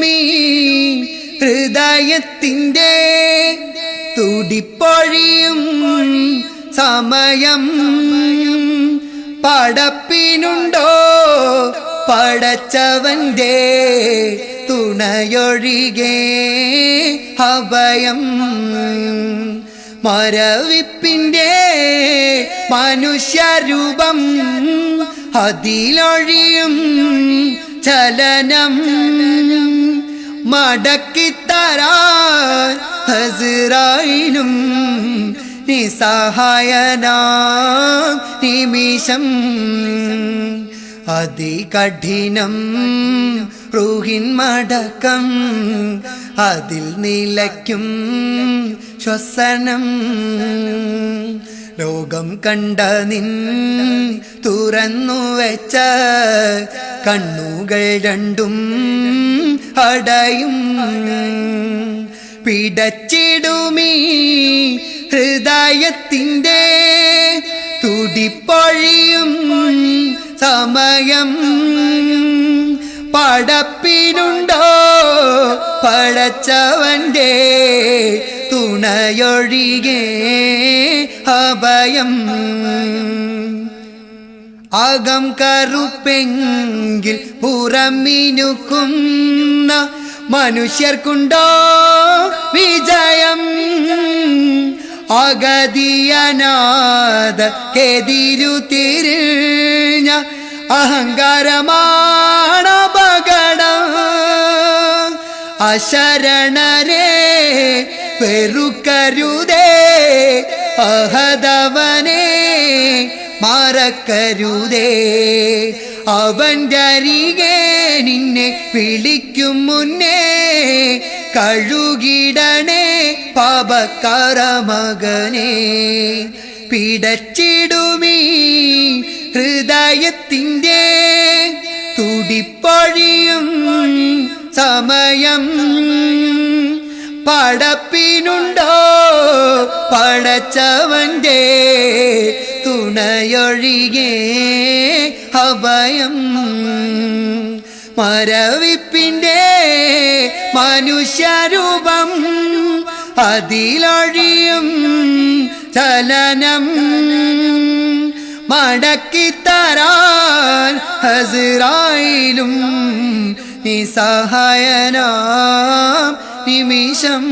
ബടക്കിത്തിടുമീ ഹൃദയത്തിൻ്റെ തുടിപ്പൊഴിയും സമയം പടപ്പിനുണ്ടോ പടച്ചവന്റെ തുണയൊഴികെ അഭയം മരവിപ്പിൻ്റെ മനുഷ്യരൂപം അതിലൊഴിയും ചലനം മടക്കിത്തരാൻ അസ്റായീലും നിസ്സഹായനാം നിമിഷം അതികഠിനം റൂഹിൻ മടക്കം അതിൽ നിലയ്ക്കും ശ്വസനം ലോകം കണ്ട നിൻ തുറന്നു വെച്ച കണ്ണുകൾ രണ്ടും അടയും പിടച്ചിടുമീ ഹൃദയത്തിൻ്റെ തുടിപ്പൊഴിയും സമയം പടപ്പിനുണ്ടോ പടച്ചവന്റെ തുണയൊഴികെ അഭയം അകം കറുപ്പെങ്കിൽ പുറമിനുക്കുന്ന മനുഷ്യർക്കുണ്ടോ വിജയം അഗതിയനാഥക്കെതിരു തിരിഞ്ഞ അഹങ്കാരമാണ് അപകടം അശരണരെ വെറുക്കരുതേ അഹദവനെ മറക്കരുതേ അവൻ്റെ അരികെ നിന്നെ വിളിക്കും മുന്നേ കഴുകിടണേ പാപക്കാര മകനെ പിടച്ചിടുമീ ഹൃദയത്തിൻ്റെ തുടിപ്പൊഴിയും സമയം പടപ്പിനുണ്ടോ പടച്ചവന്റെ തുണയൊഴികെ അഭയം മരവിപ്പിൻ്റെ മനുഷ്യരൂപം അതിലൊഴിയും ചലനം മടക്കിത്തരാൻ അസ്റായീലും നിസ്സഹായനാം നിമിഷം